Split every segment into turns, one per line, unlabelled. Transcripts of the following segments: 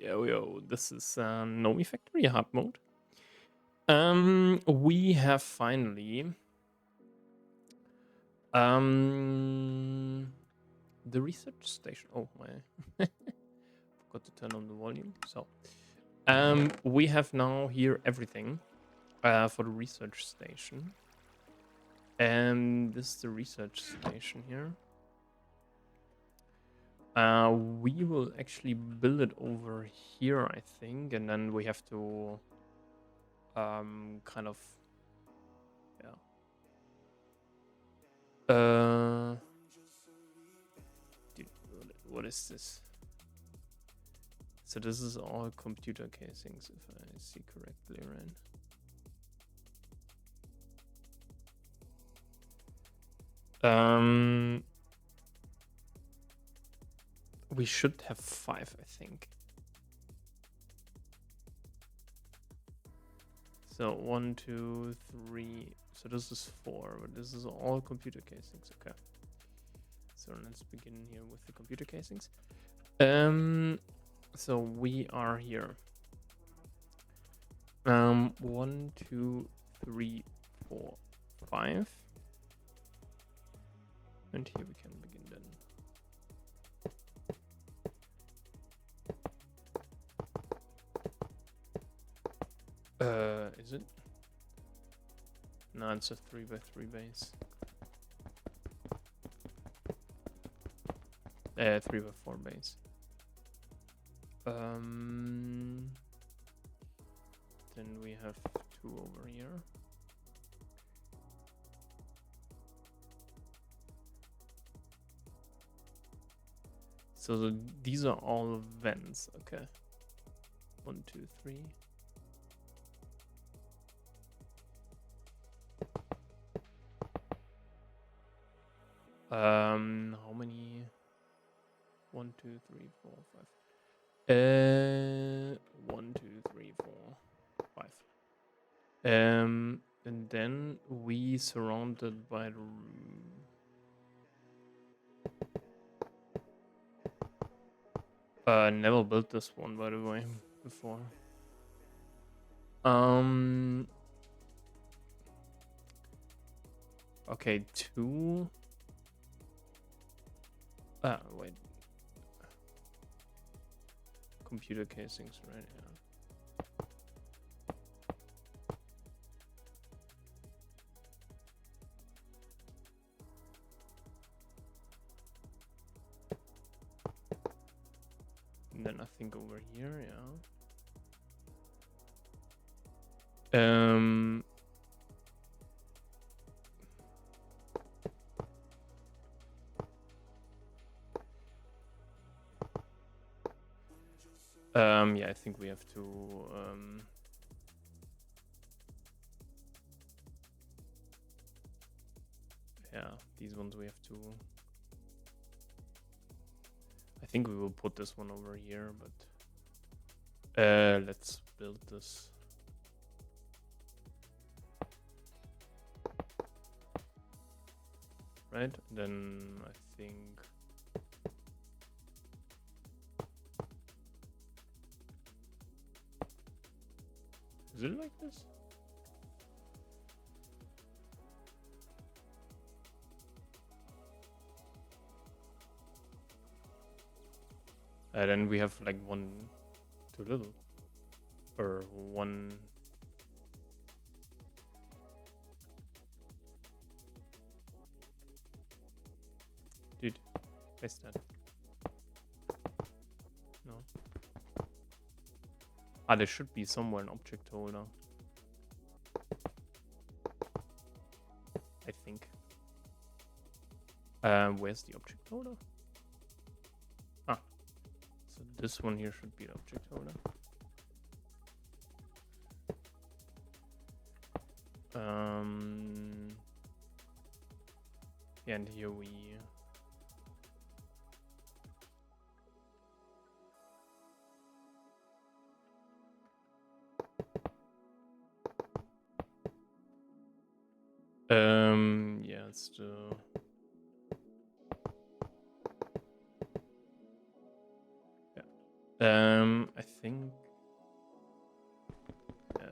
Yo, this is Nomifactory hard mode. We have finally the research station. Oh my, forgot to turn on the volume. So, we have now here everything for the research station, and this is the research station here. We will actually build it over here, I think, and then we have to kind of dude, what is this? So this is all computer casings, if I see correctly, right? We should have 5, I think. So 1, 2, 3. So this is 4, but this is all computer casings. Okay. So let's begin here with the computer casings. So we are here. 1, 2, 3, 4, 5. And here we can begin then. Is it? No, it's a 3x3 base. 3x4 base. Then we have 2 over here. So these are all vents. Okay. 1, 2, 3. How many? 1, 2, 3, 4, 5. 1, 2, 3, 4, 5. And then we surrounded by the. Never built this one, by the way, before. Okay, 2. Wait. Computer casings, right? Yeah. And then I think over here, yeah. Yeah, I think we have to yeah, these ones we have to. I think we will put this one over here, but let's build this. Right, then I think is it like this? Then we have like 1 too little, or 1. Dude, paste that. No. There should be somewhere an object holder. I think. Where's the object holder? So this one here should be the object holder. And here we yeah, it's the I think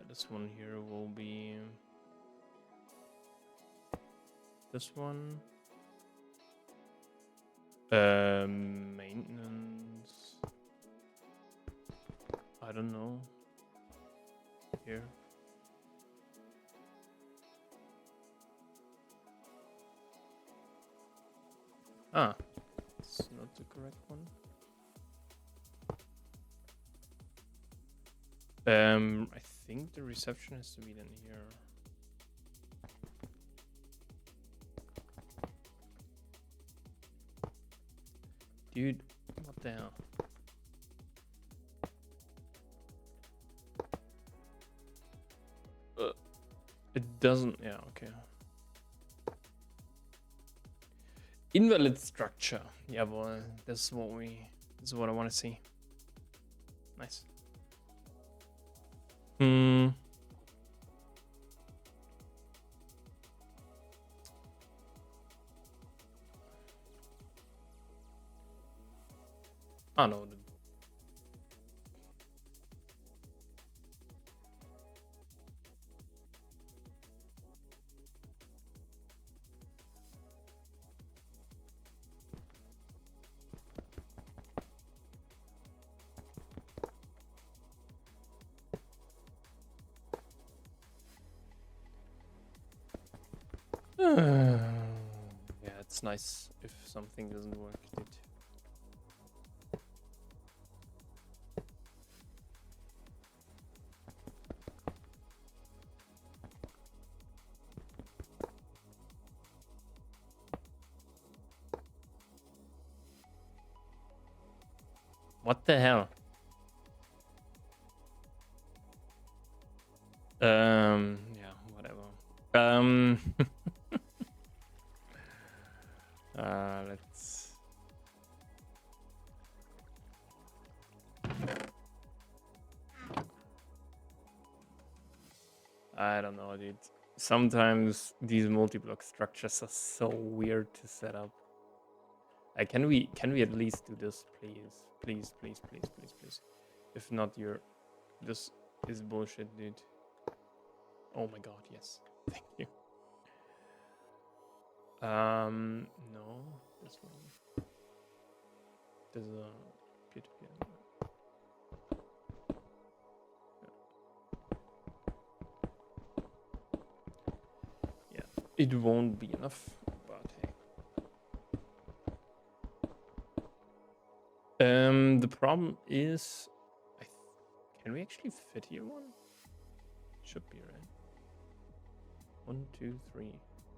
this one here will be this one. Maintenance. I don't know. Here. Ah, it's not the correct one. I think the reception has to be then here. Dude, what the hell? It doesn't, yeah, okay. Invalid structure. Yeah, well, this is what I want to see. Nice. Hmm. Ah, no. Yeah, it's nice if something doesn't work, dude. What the hell? Yeah, whatever. Let's. I don't know, dude. Sometimes these multi-block structures are so weird to set up. Like, can we at least do this, please? Please, please, please, please, please. If not, this is bullshit, dude. Oh my god, yes. Thank you. No, this one. There's a peer-to-peer. Yeah, it won't be enough, but hey. The problem is, can we actually fit here one? Should be, right? 1, 2, 3.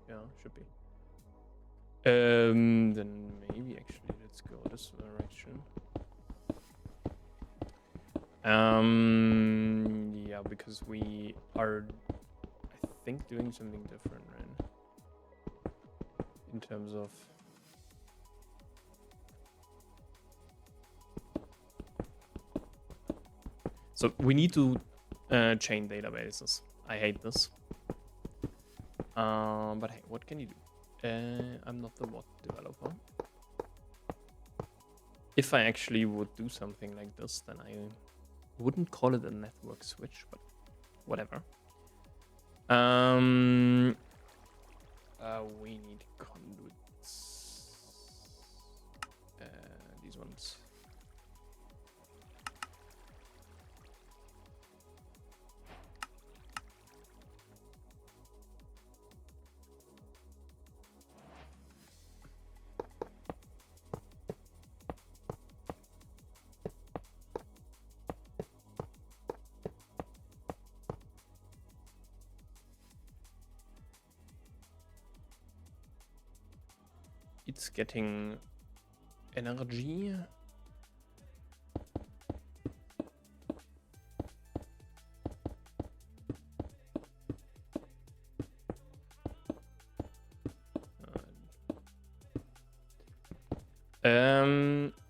Yeah, should be. Then maybe actually let's go this direction. Yeah, because we are, I think, doing something different, right? In terms of. So we need to chain databases. I hate this. But hey, what can you do? I'm not the mod developer. If I actually would do something like this, then I wouldn't call it a network switch, but whatever. We need conduits. These ones. It's getting energy.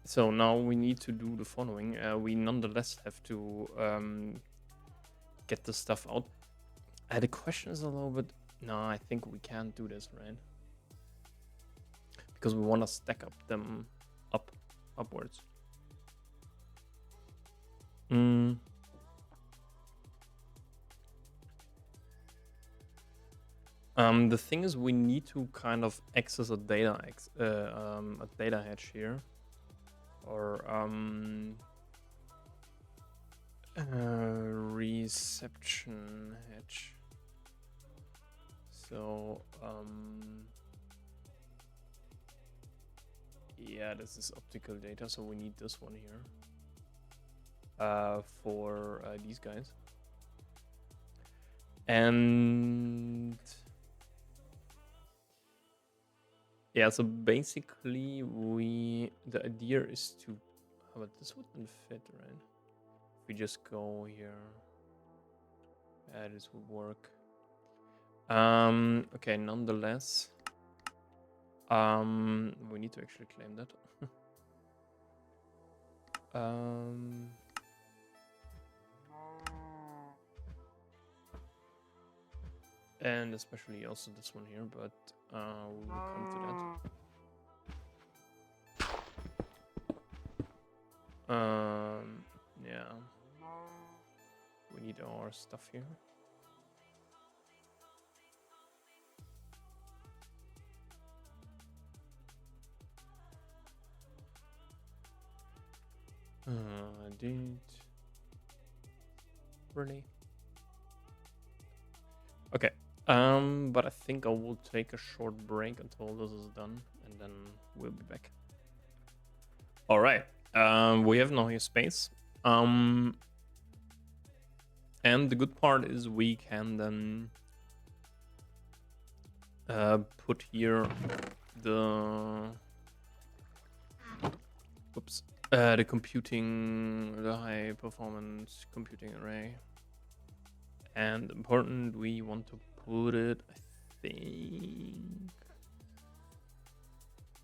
So now we need to do the following. We nonetheless have to get the stuff out. The question is a little bit. No, I think we can't do this, right? Because we want to stack up them upwards. The thing is, we need to kind of access a data hedge here, or reception hedge. So yeah, this is optical data, so we need this one here for these guys. And yeah, so basically the idea is to, but this wouldn't fit, right? If we just go here, yeah, this would work. Okay, nonetheless, we need to actually claim that. And especially also this one here, but we'll come to that. Yeah, we need our stuff here. Dude, really? Okay. But I think I will take a short break until this is done, and then we'll be back. All right. We have now here space. And the good part is we can then put here the the high performance computing array. And important, we want to put it, I think,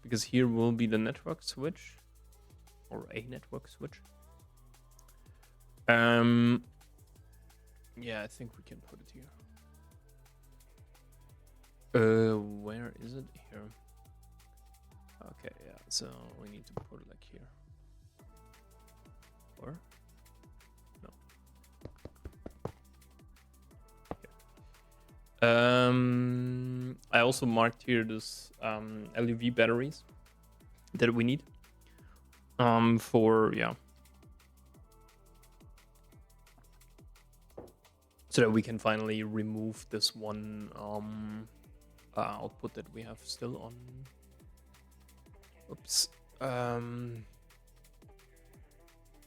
because here will be the network switch, or a network switch. Yeah, I think we can put it here. Where is it? Here. Okay, yeah, so we need to put it like here. Or? No. Here. I also marked here this LUV batteries that we need. For, yeah. So that we can finally remove this one output that we have still on. Oops.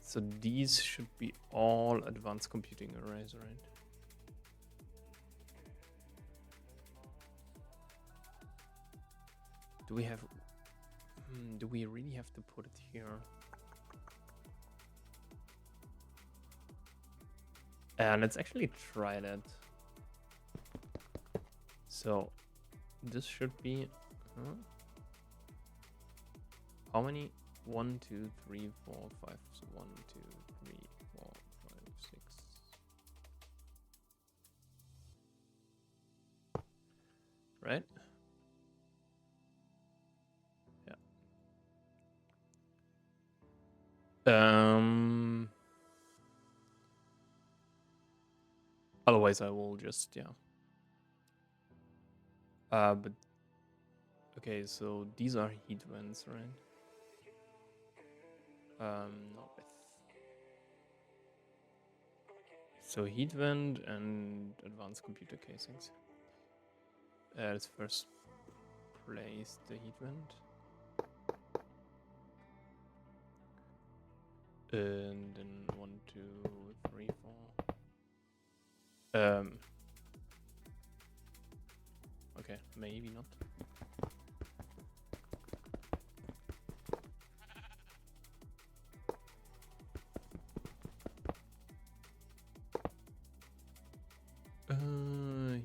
So these should be all advanced computing arrays, right? Do we have? Do we really have to put it here? Let's actually try that. So this should be how many? 1, 2, 3, 4, 5. So 1, 2, 3, 4, 5, 6. Right? Yeah. Otherwise I will just, yeah. But okay, so these are heat vents, right? No. So heat vent and advanced computer casings. Let's first place the heat vent. And then 1, 2, 3, 4. Okay, maybe not.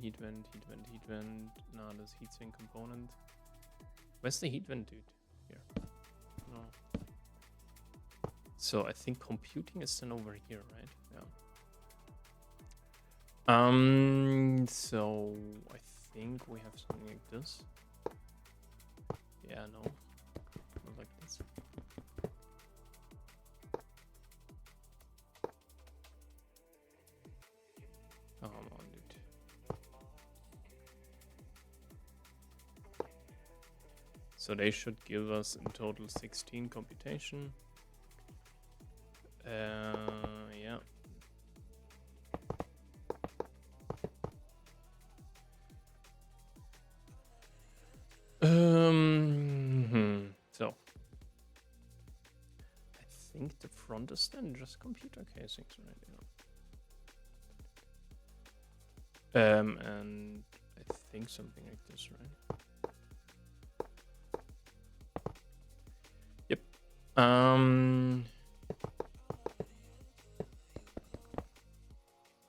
Heat vent, heat vent, heat vent. No, this heatsink component. Where's the heat vent, dude? Here. No. So I think computing is then over here, right? Yeah. So I think we have something like this. Yeah, no. Not like this. Oh, come on, dude. So they should give us in total 16 computation. Yeah. So I think the front is then just computer casings, right? Yeah. And I think something like this, right? Yep.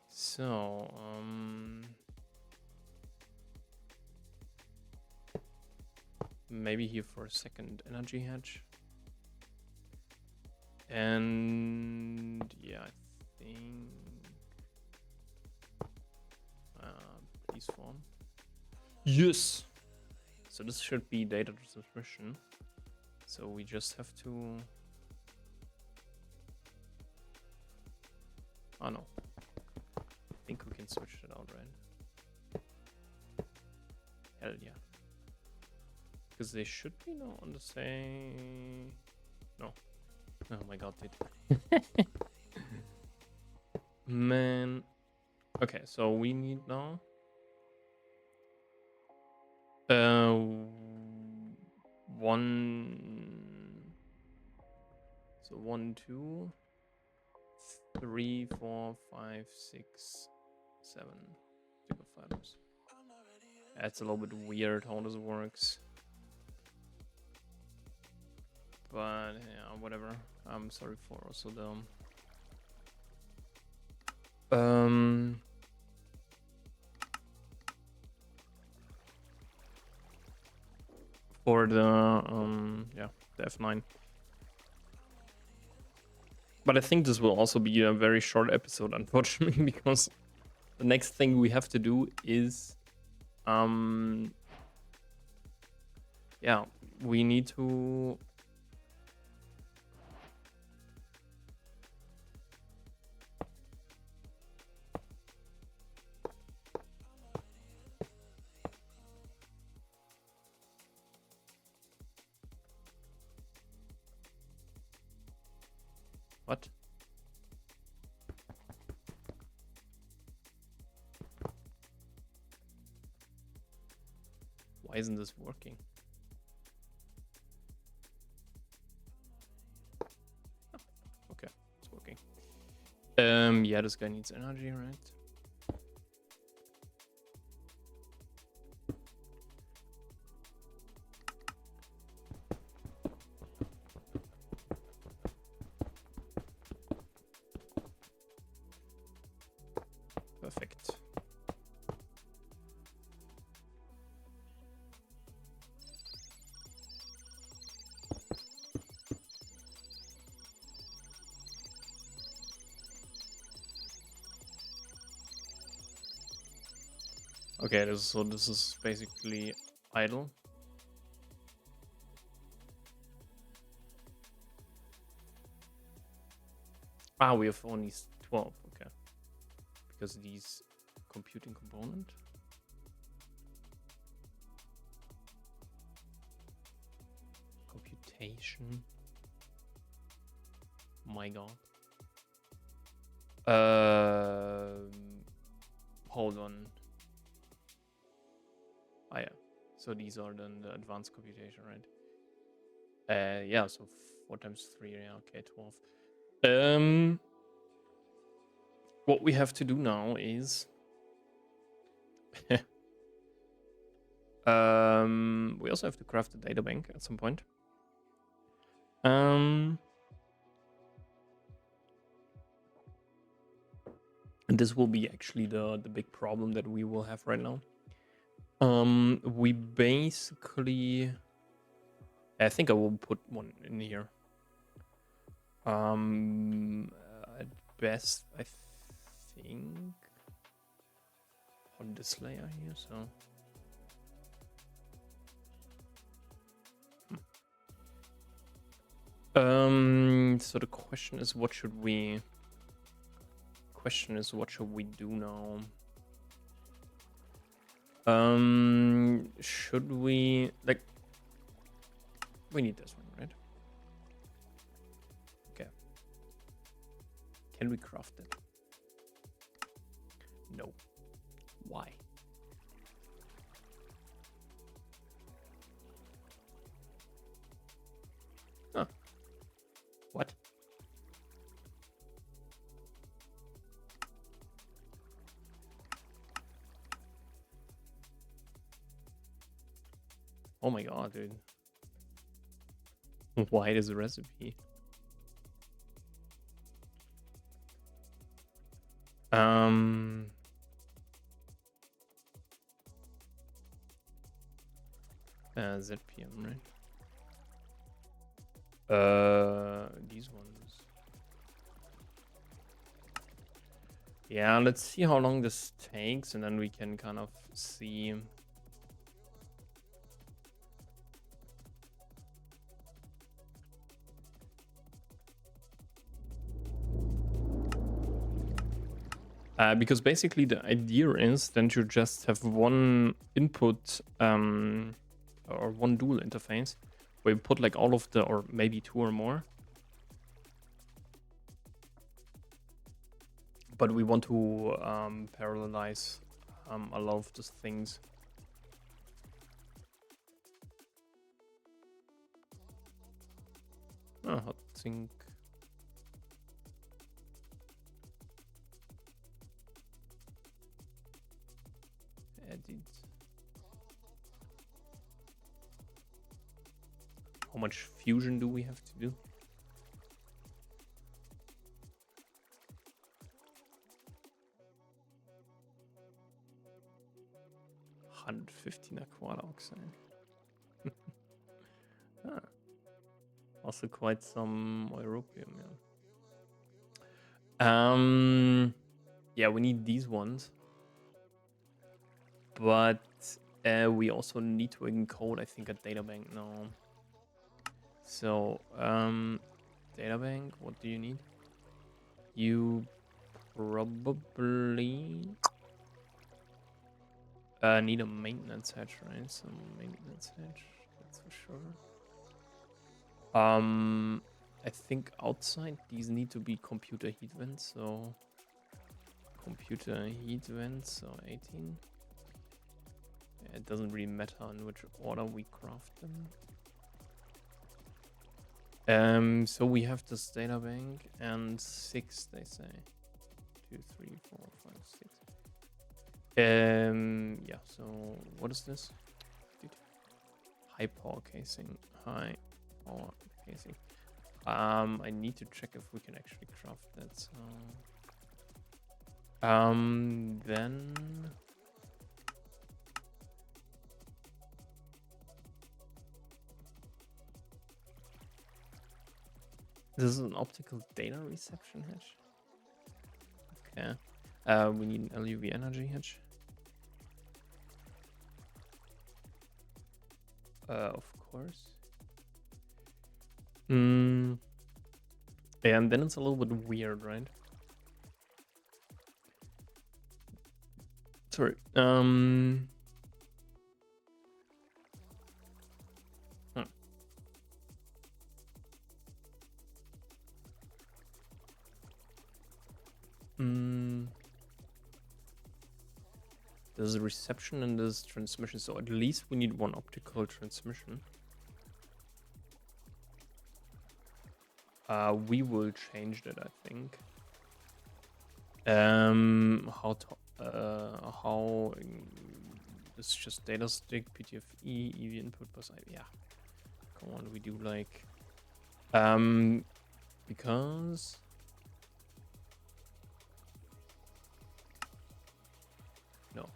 So maybe here for a second energy hedge. And yeah, I think please form. Yes. So this should be data transmission. So we just have to. Oh no. I think we can switch that out, right? Hell yeah. Because they should be now on the same. No. Oh my god, dude. Man. Okay, so we need now. So 1, 2, 3, 4, 5, 6, 7 sticker fibers. That's a little bit weird how this works. But yeah, whatever. I'm sorry for also the for the yeah, the F9. But I think this will also be a very short episode, unfortunately, because the next thing we have to do is yeah, we need to what? Why isn't this working? Oh, okay, it's working. Yeah, this guy needs energy, right? Perfect. Okay, so this is basically idle. Ah, we have only 12, okay. Because these computing component. Computation. My god. Hold on. Ah, yeah. So these are then the advanced computation, right? Yeah, so 4 times 3, yeah, okay, 12. What we have to do now is we also have to craft a data bank at some point. And this will be actually the big problem that we will have right now. We basically, I think I will put one in here. At best, I think on this layer here. So. So the question is, what should we? What should we do now? Should we like? We need this one, right? Okay. Can we craft it? No. Why? Huh. What? Oh my god, dude. Why is a recipe? ZPM, right? These ones. Yeah, let's see how long this takes, and then we can kind of see. Because basically the idea is then to just have one input or one dual interface where you put like all of the, or maybe two or more. But we want to parallelize a lot of these things. Oh, hot sink. Edit. How much fusion do we have to do? $115 quad oxide. Also quite some europium, yeah. Yeah, we need these ones. But we also need to encode, I think, a databank now. So, databank, what do you need? You probably need a maintenance hatch, right? Some maintenance hatch, that's for sure. I think outside these need to be computer heat vents, so computer heat vents, so 18. Yeah, it doesn't really matter in which order we craft them. So we have this data bank and 6, they say. 2, 3, 4, 5, 6. Yeah, so what is this? High power casing. High power casing. I need to check if we can actually craft that. So, then this is an optical data reception hatch. Okay. We need an LUV energy hatch. Of course. Yeah, and then it's a little bit weird, right? Sorry. There's a reception and there's transmission, so at least we need one optical transmission. We will change that, I think. How it's just data stick, PTFE, EV input bus. Yeah, come on, we do like because no.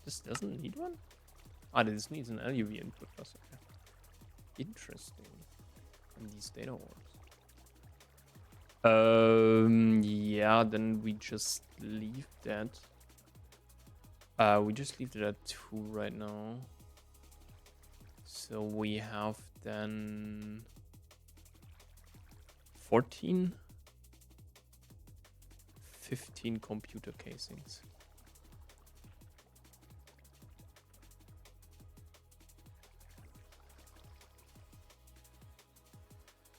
This doesn't need one? Ah, this needs an LUV input bus. Okay. Interesting. And these data orbs. Yeah, then we just leave that. We just leave it at 2 right now. So we have then 14, 15 computer casings.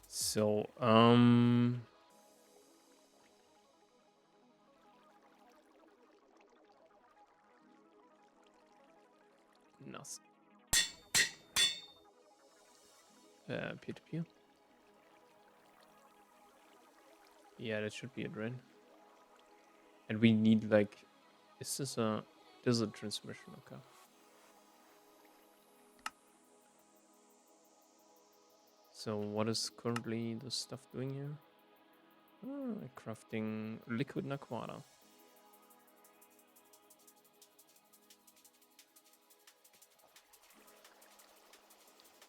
So, nice. Peer-to-peer. Yeah, that should be it, right? And we need like, is this a transmission? Okay. So what is currently the stuff doing here? Crafting liquid naquata.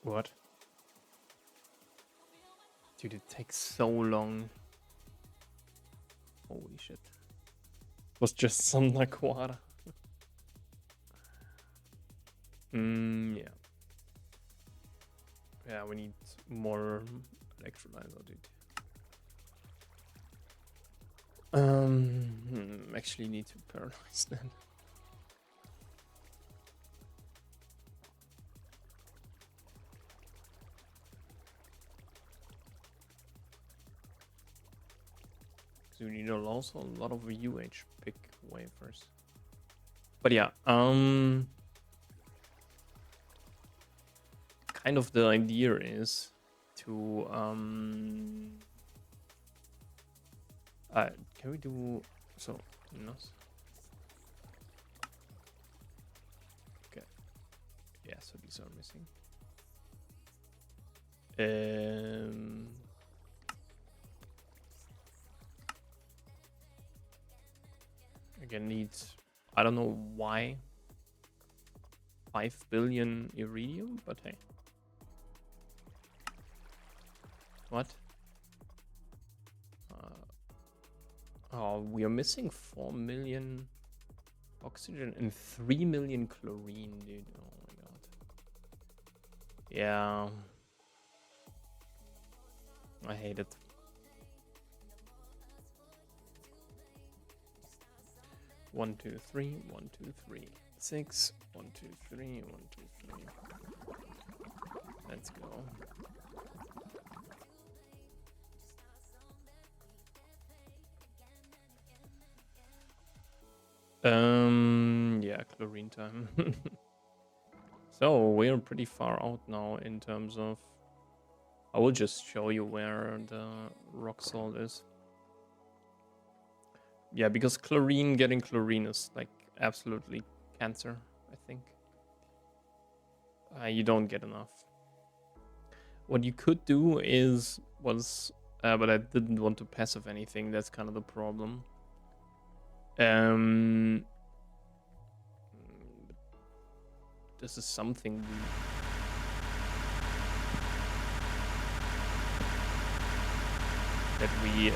What? Dude, it takes so long. Holy shit. It was just some naquata. Yeah. Yeah, we need more electrolyzer, dude. Actually need to paralyze then. So we need also a lot of UH pick wafers. But yeah, kind of the idea is to can we do so no? Okay. Yeah, so these are missing. Again, needs, I don't know why, 5 billion iridium, but hey. What? Oh, we are missing 4 million oxygen and 3 million chlorine, dude. Oh my god. Yeah. I hate it. One, two, three, 1, 2, 3, 6, 1, 2, 3, 1, 2, 3. Let's go. Yeah, chlorine time. So we're pretty far out now in terms of, I will just show you where the rock salt is. Yeah, because getting chlorine is like absolutely cancer, I think. You don't get enough. What you could do but I didn't want to passive anything. That's kind of the problem. This is something that we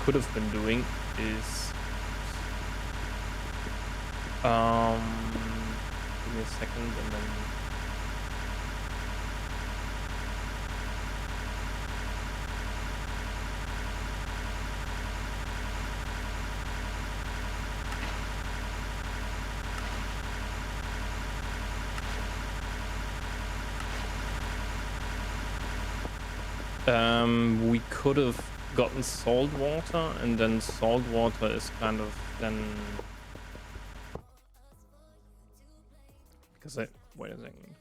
could have been doing is give me a second and then we could have gotten salt water, and then salt water is kind of then because wait a second.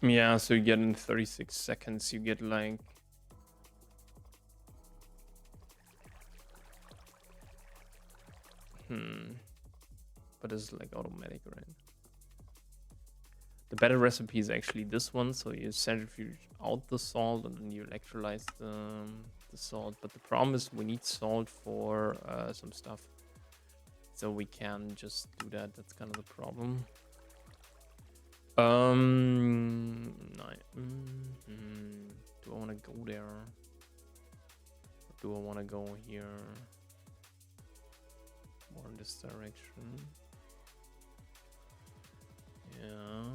Yeah, so you get in 36 seconds, you get like but it's like automatic, right? The better recipe is actually this one. So you centrifuge out the salt and then you electrolyze the salt. But the problem is we need salt for some stuff. So we can just do that. That's kind of the problem. Do I want to go there? Or do I want to go here? More in this direction. Yeah.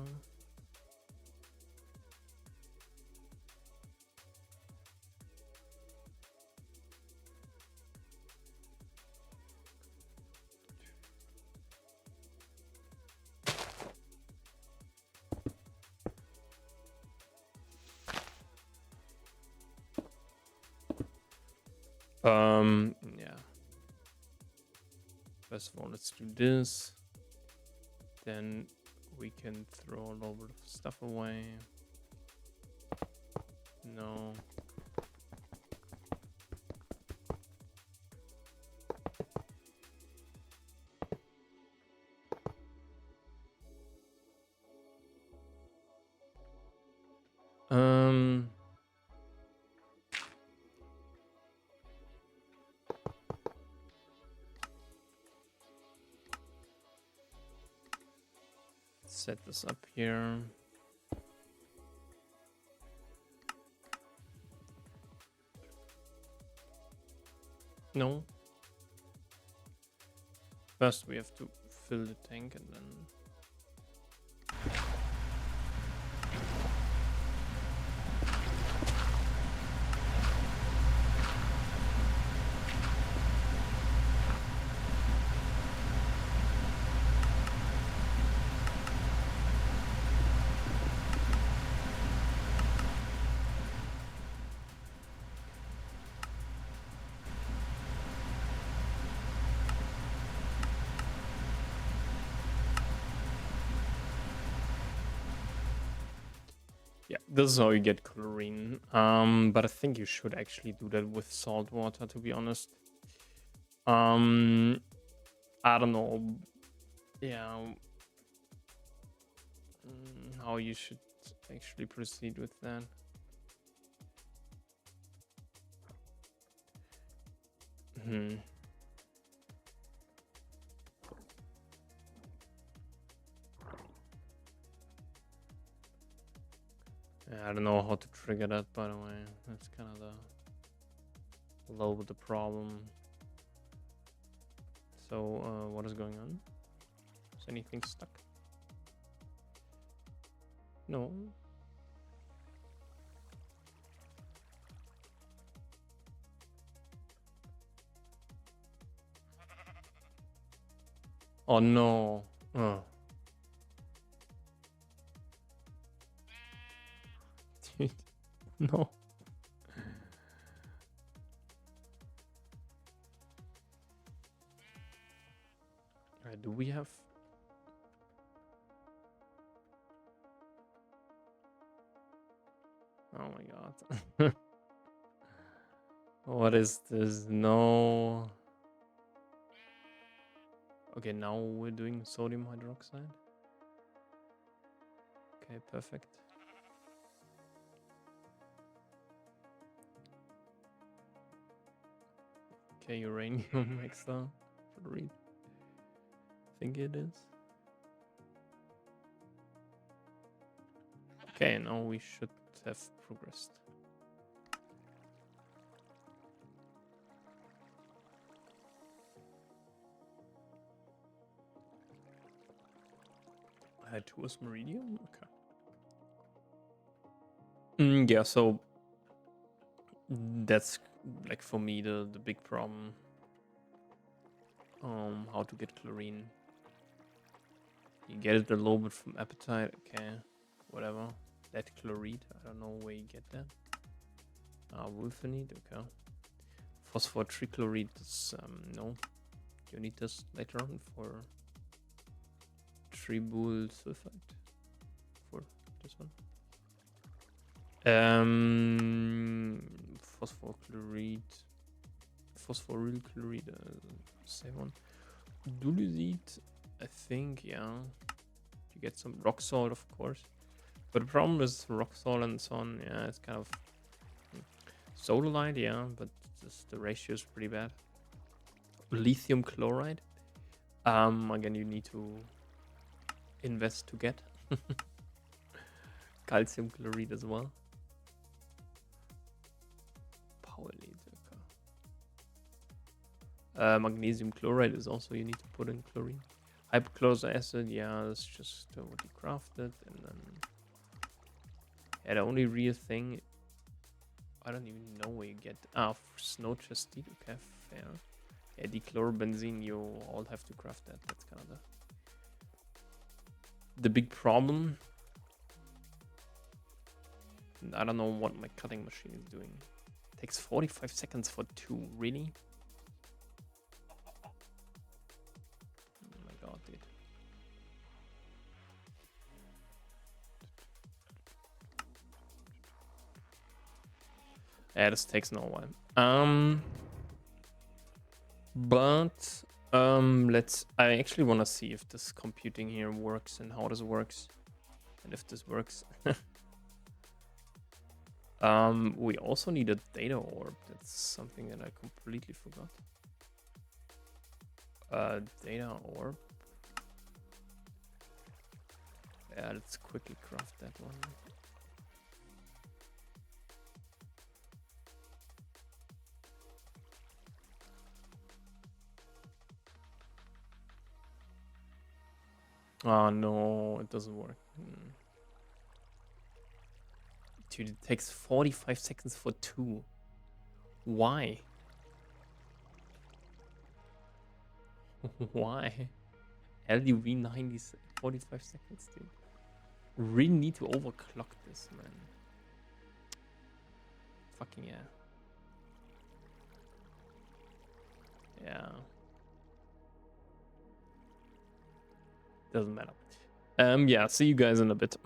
Yeah. First of all, let's do this. Then we can throw a lot of stuff away. No. Um. Set this up here. No. First we have to fill the tank and then... Yeah, this is how you get chlorine. But I think you should actually do that with salt water, to be honest. I don't know. Yeah. How you should actually proceed with that. I don't know how to trigger that, by the way. That's kind of a little bit the problem. So, what is going on? Is anything stuck? No. Oh no. Oh. Dude, no. Alright, do we have... Oh my god. What is this? No. Okay, now we're doing sodium hydroxide. Okay, perfect. Okay, uranium extra. Should read. Think it is. Okay, now we should have progressed. I had towards meridium? Okay. Yeah, so that's like for me the big problem. How to get chlorine. You get it a little bit from appetite, okay. Whatever. Lead chloride, I don't know where you get that. Wolfenite, okay. Phosphor trichloride is no. You need this later on for tribul sulfite. For this one. Phosphor chloride. Phosphoryl chloride, same one. Duluzite, I think, yeah. You get some rock salt, of course. But the problem is rock salt and so on, yeah, it's kind of sodalite, yeah, but the ratio is pretty bad. Lithium chloride. Again, you need to invest to get. Calcium chloride as well. Power lead, okay. Magnesium chloride is also, you need to put in chlorine. Hypochlorous acid, yeah, that's just what you crafted, and then yeah, the only real thing, I don't even know where you get snow chastity, okay, fair. Yeah, dichlorobenzene, you all have to craft that. That's kind of the big problem. I don't know what my cutting machine is doing. Takes 45 seconds for 2, really? Oh my god, dude. Yeah, this takes no while. But I actually want to see if this computing here works and how this works, and if this works. We also need a data orb. That's something that I completely forgot. Data orb. Yeah, let's quickly craft that one. Oh no, it doesn't work. Dude, it takes 45 seconds for 2. Why? Why? LUV 90, 45 seconds, dude. Really need to overclock this, man. Fucking yeah. Yeah. Doesn't matter. Yeah, see you guys in a bit.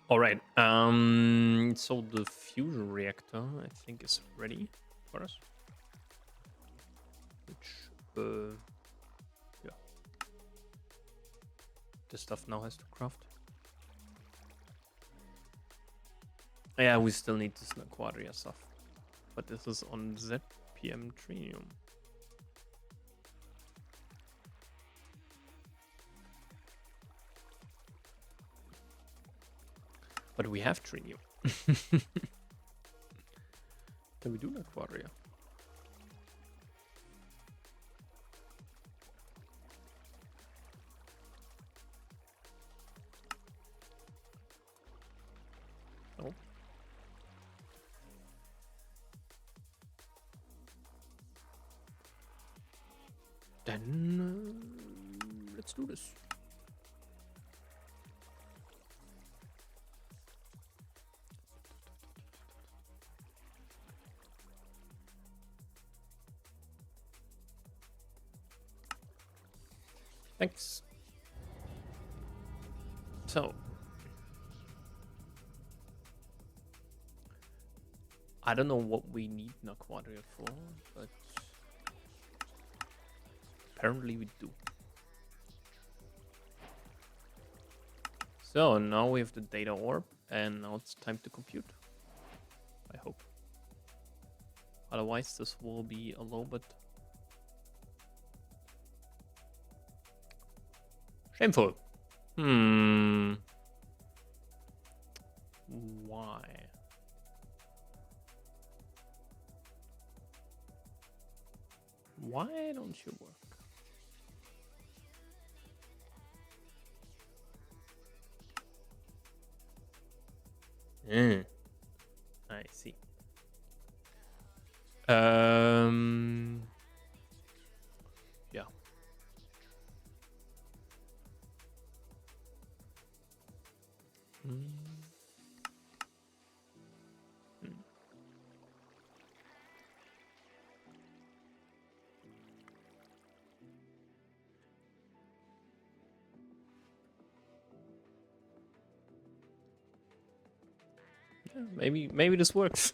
Alright. So the fusion reactor, I think, is ready for us. Which yeah. This stuff now has to craft. Yeah, we still need this Quadria stuff. But this is on ZPM Trinium. But we have Trinium. Can we do Quadria? Oh. Then let's do this. Thanks. So, I don't know what we need Quadria for, but apparently we do. So now we have the data orb, and now it's time to compute. I hope. Otherwise, this will be a little bit shameful. Why? Why don't you work? I see. Yeah. Yeah, maybe this works.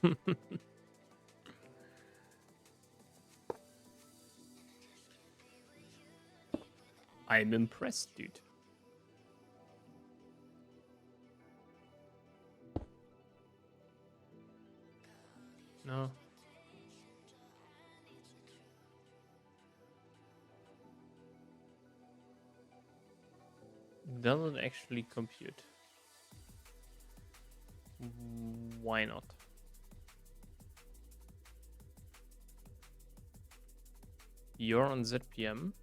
I'm impressed, dude. No. Doesn't actually compute. Why not? You're on ZPM.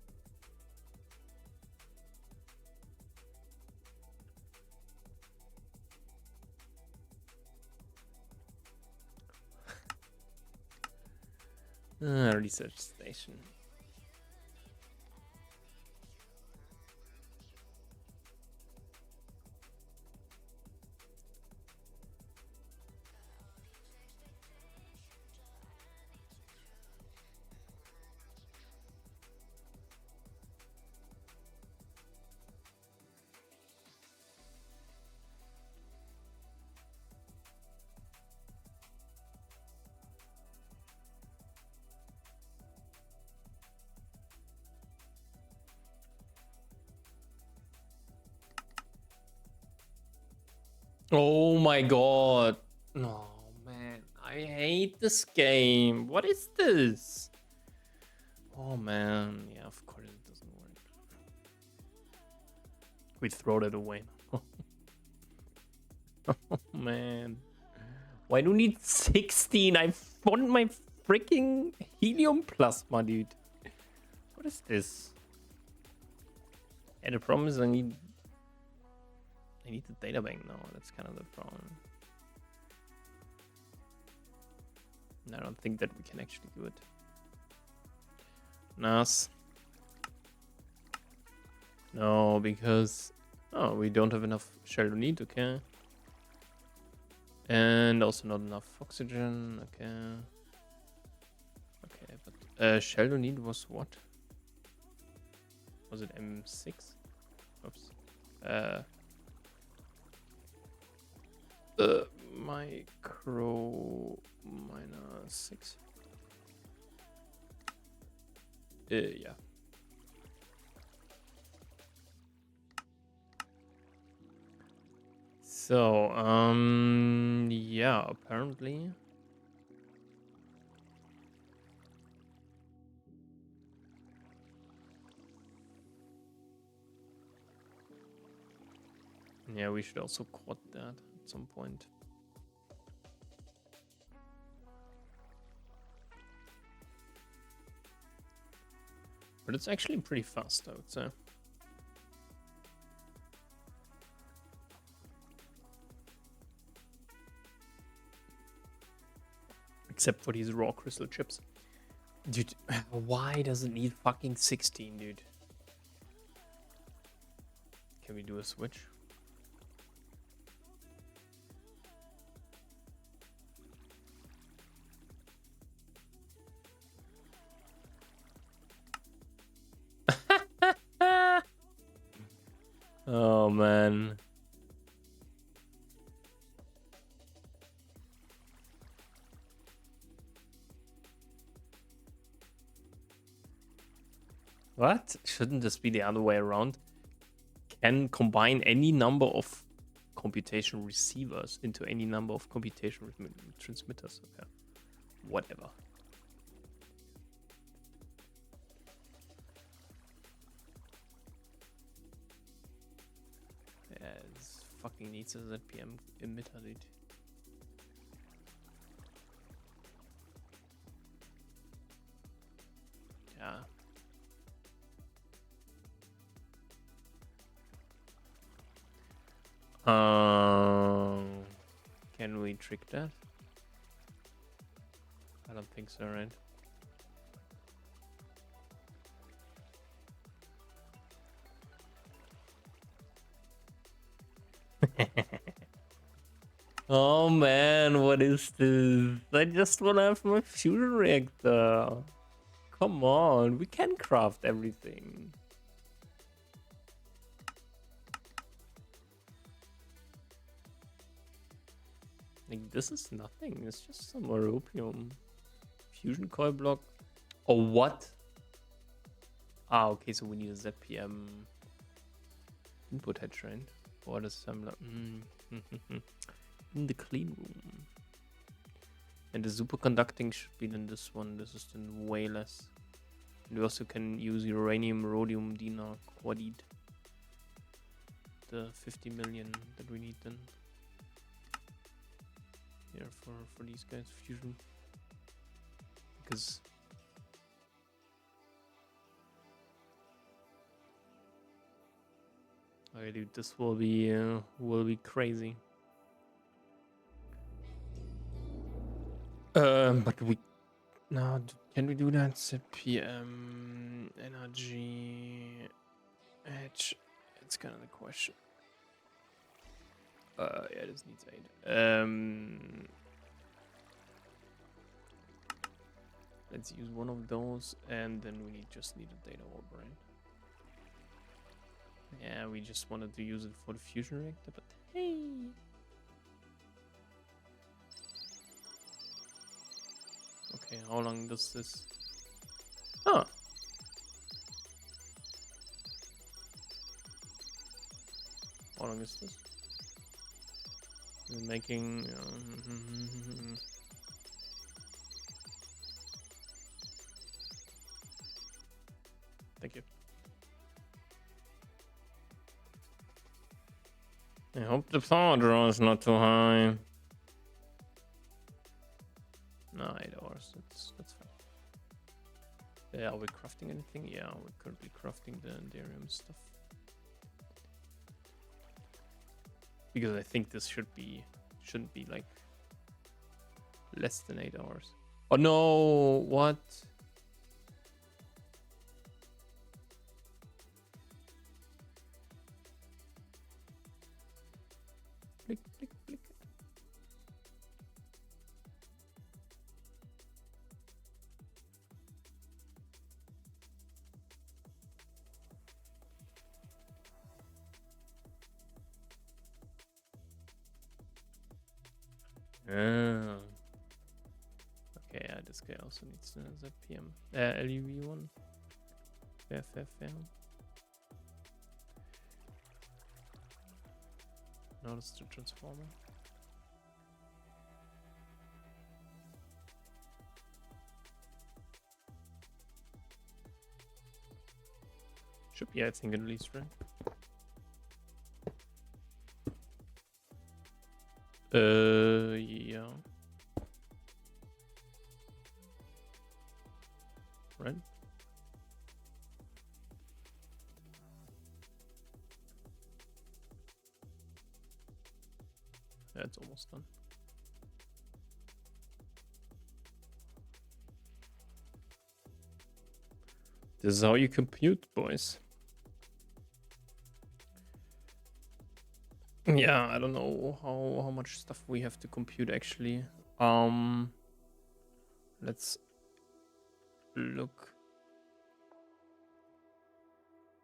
Research station. Oh my god. No, man. I hate this game. What is this? Oh man. Yeah, of course it doesn't work. We throw that away. Oh man. Why do you need 16? I want my freaking helium plasma, dude. What is this? And the problem is I need the data bank now. That's kind of the problem. I don't think that we can actually do it. Nice. No, because we don't have enough shell to need. Okay. And also not enough oxygen. Okay. Okay, but shell to need was what? Was it M6? Oops. Micro -6. Yeah. So, yeah, apparently. Yeah, we should also quad that at some point. But it's actually pretty fast, I would say. Except for these raw crystal chips. Dude, why does it need fucking 16, dude? Can we do a switch? Oh, man. What? Shouldn't this be the other way around? Can combine any number of computation receivers into any number of computation transmitters. Okay. Whatever. Yeah, this fucking needs a ZPM emitter, dude. Yeah. Can we trick that? I don't think so, right? Oh man, what is this? I just wanna have my fusion reactor. Come on, we can craft everything. Like, this is nothing. It's just some europium. Fusion coil block. Oh, what? Ah, okay, so we need a ZPM input head train for the assembler. In the clean room. And the superconducting should be in this one. This is then way less. And we also can use uranium, rhodium, dinar, quadid. The 50 million that we need then. Here for these guys, fusion. Because okay, dude, this will be crazy. But we now can we do that? ZPM energy edge. It's kind of the question. Yeah, this needs 8. Let's use one of those, and then we just need a data orb, right? Yeah, we just wanted to use it for the fusion reactor, but hey. Okay, how long does this? Oh. How long is this? Making... Thank you. I hope the power draw is not too high. No, 8 hours. That's fine. Yeah, are we crafting anything? Yeah, we're currently crafting the Enderium stuff. Because I think this shouldn't be like less than 8 hours. Oh no, what? Click, click, click. Ah. Okay, yeah, this guy also needs the ZPM. LUV one. Fair. Notice the transformer. Should be, I think, at least, right? Yeah. Right? Yeah, it's almost done. This is how you compute, boys. Yeah, I don't know how much stuff we have to compute actually. Let's look.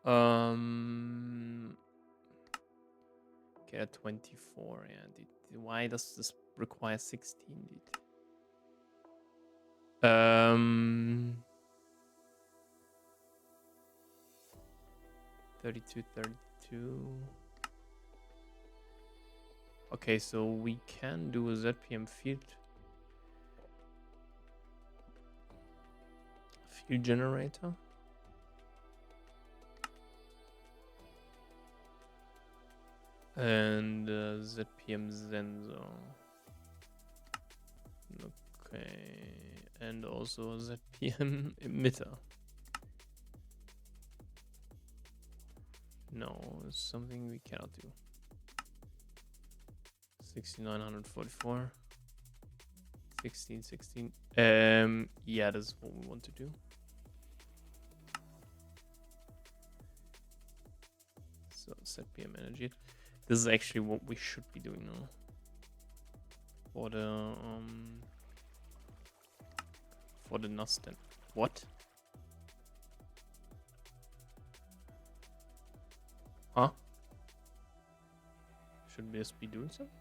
Okay, at 24. Yeah, why does this require 16? Dude? 32. Okay, so we can do a ZPM field generator. And ZPM sensor. Okay, and also a ZPM emitter. No, it's something we cannot do. 6944. 16. Yeah, this is what we want to do. So ZPM energy. This is actually what we should be doing now. For the NAS then. What? Huh? Should this be doing something?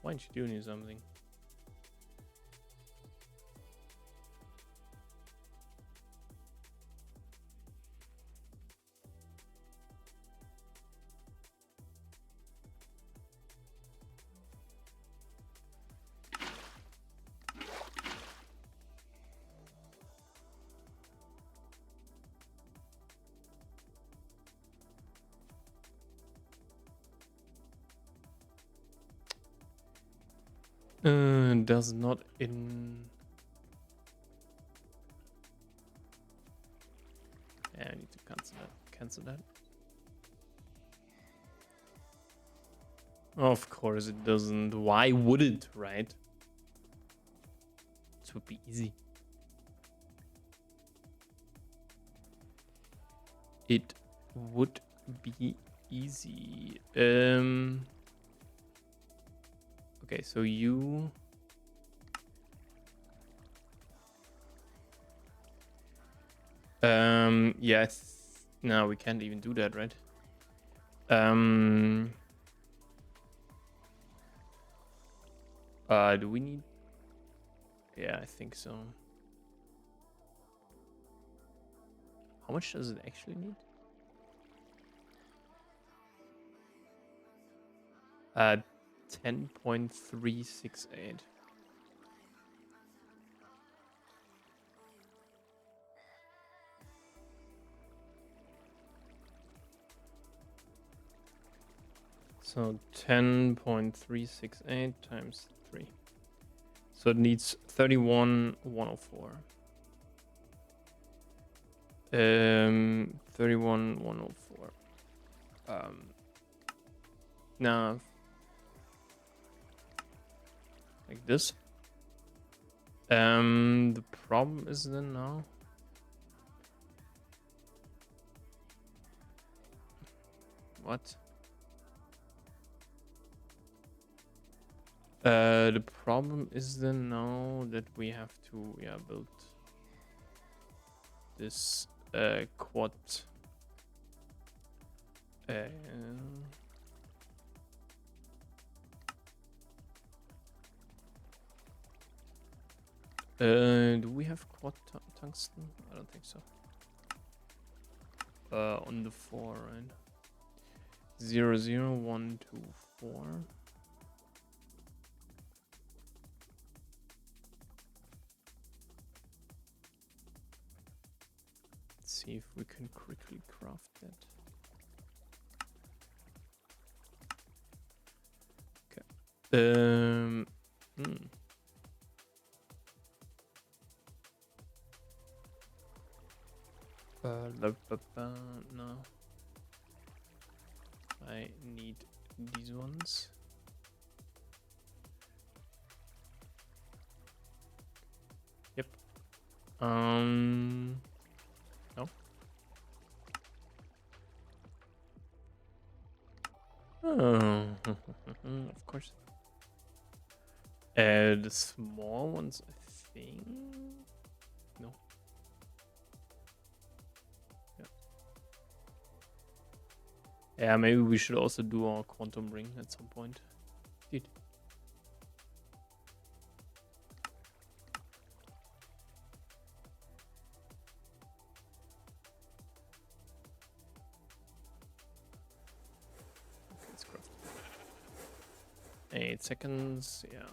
Why aren't you doing something? Does not in. Yeah, I need to cancel that. Of course it doesn't. Why would it, right? This would be easy. It would be easy. Okay, so you. Yeah, no, we can't even do that, right? Do we need? Yeah, I think so. How much does it actually need? 10.368. So 10.368 times 3. So it needs 31,104. 31,104. Now, like this. The problem is then now. What? The problem is then now that we have to build this quad. Do we have quad tungsten? I don't think so. On the 4, right? 0, 0, 1, 2, 4. Let's see if we can quickly craft that. Okay. No. I need these ones. Yep. No. Oh, of course. The small ones, I think. No. Yeah, maybe we should also do our quantum ring at some point. Dude. Okay, let's craft. 8 seconds, yeah.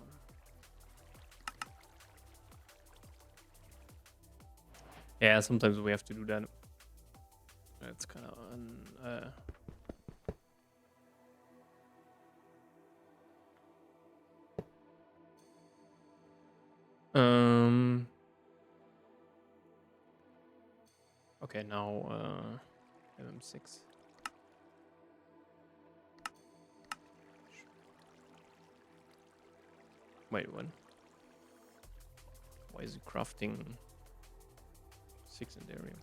Yeah, sometimes we have to do that. It's kind of okay, now MM6. Wait, when? Why is it crafting 6 in the area?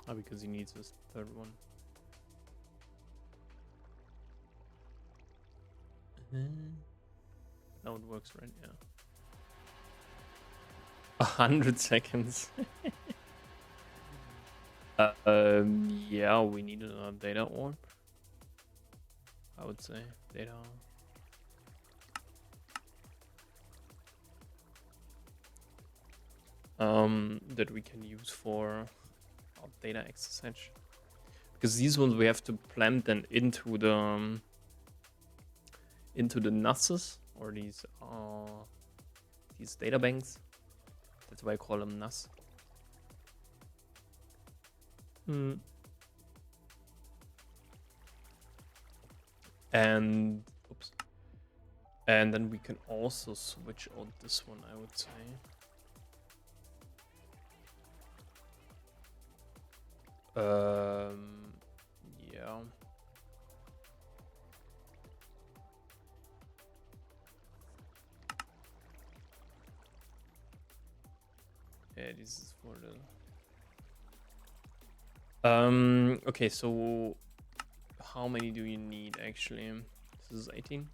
Oh, because he needs this third one. Now it works, right? Yeah. 100 seconds. Yeah, we need a data orb. I would say data. That we can use for our data XSH. Because these ones we have to plant them into the NASs, or these data banks. That's why I call them NAS. And oops. And then we can also switch out this one, I would say. Yeah. Yeah, this is for the okay, so how many do you need actually? This is 18.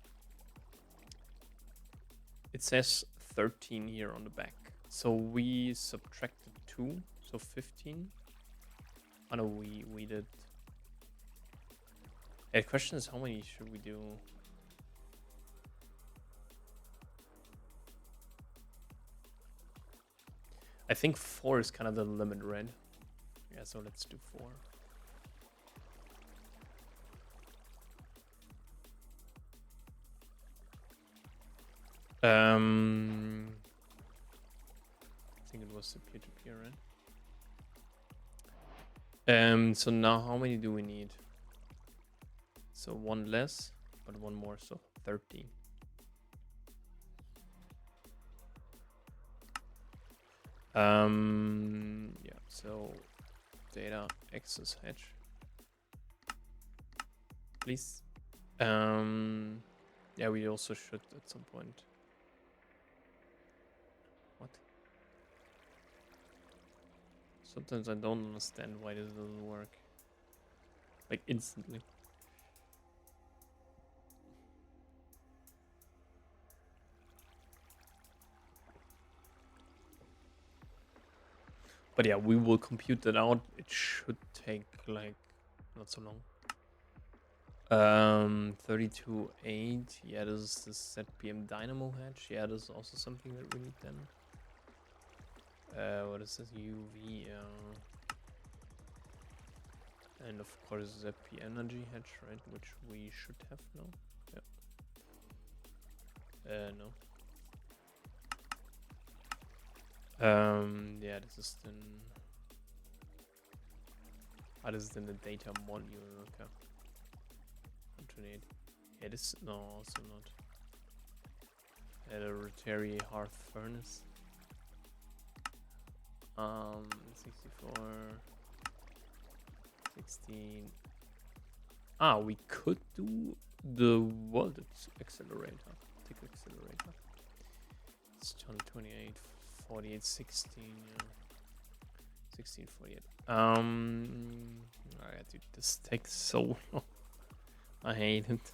It says 13 here on the back. So we subtracted 2, so 15. Oh no, we did. Yeah, the question is, how many should we do? I think 4 is kind of the limit, right? Yeah, so let's do 4. I think it was the peer-to-peer, right? So now how many do we need? So 1 less, but 1 more, so 13. Yeah, so data access hatch, please. Yeah, we also should at some point. What? Sometimes I don't understand why this doesn't work. Like instantly. But yeah, we will compute that out. It should take like not so long. 32.8. Yeah, this is the ZPM Dynamo hatch. Yeah, this is also something that we need then. What is this? UV. And of course ZP energy hatch, right? Which we should have now. Yeah. No. Yeah, this is then. This is then the data module. Okay. 128. Yeah, this no, also not. A rotary hearth furnace. 64. 16. We could do the voltage accelerator. Tick accelerator. It's 28, 48, 16. Yeah. 16, 48. Dude, this takes so long. I hate it.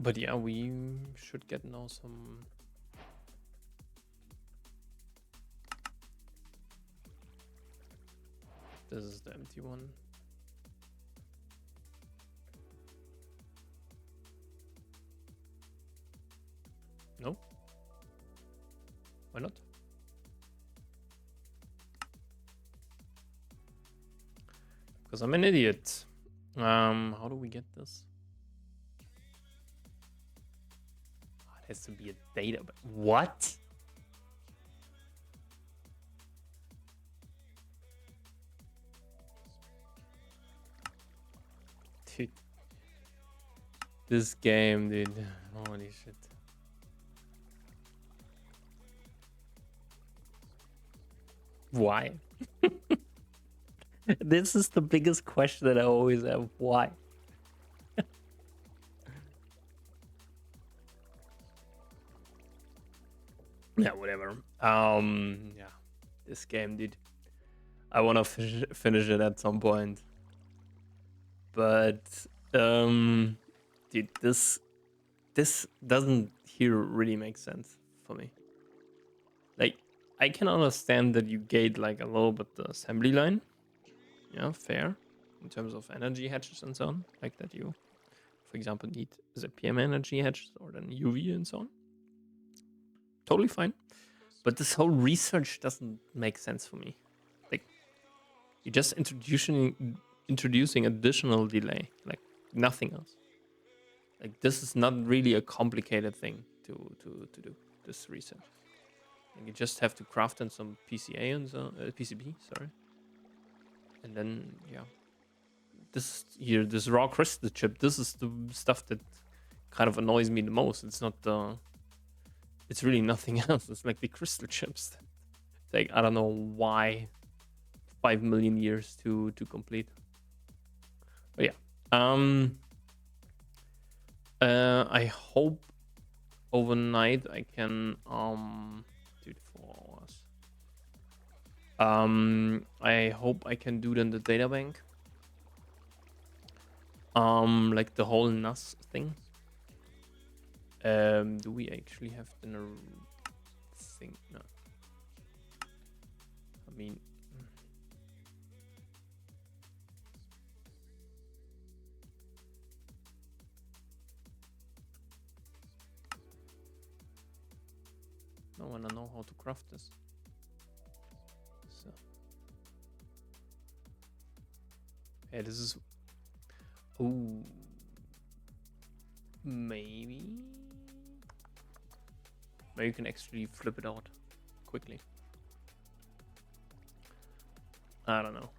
But yeah, we should get now some. This is the empty one. No? Why not? Because I'm an idiot. How do we get this? It has to be a data. But what? Dude. This game, dude. Holy shit. Why? This is the biggest question that I always have. Why? Yeah, whatever. Yeah, this game, dude. I want to finish it at some point. But, dude, this doesn't here really make sense for me. Like, I can understand that you gate like a little bit the assembly line. Yeah, fair. In terms of energy hatches and so on. Like that you, for example, need ZPM energy hatches or then UV and so on. Totally fine. But this whole research doesn't make sense for me. Like, you're just introducing additional delay, like nothing else. Like, this is not really a complicated thing to do, this research. Like, you just have to craft in some PCA and so PCB, sorry. And then, yeah. This here, this raw crystal chip, this is the stuff that kind of annoys me the most. It's not the... It's really nothing else. It's like the crystal chips that take, I don't know why, 5 million years to complete. But yeah. I hope overnight I can do it 4 hours. I hope I can do then the data bank. Like the whole NAS thing. Do we actually have the thing? No. I mean, I wanna know how to craft this. So, hey, this is. Ooh, maybe you can actually flip it out quickly. I don't know.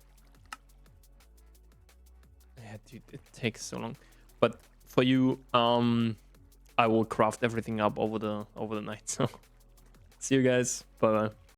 Yeah, dude, it takes so long. But for you, I will craft everything up over the night. So see you guys. Bye bye.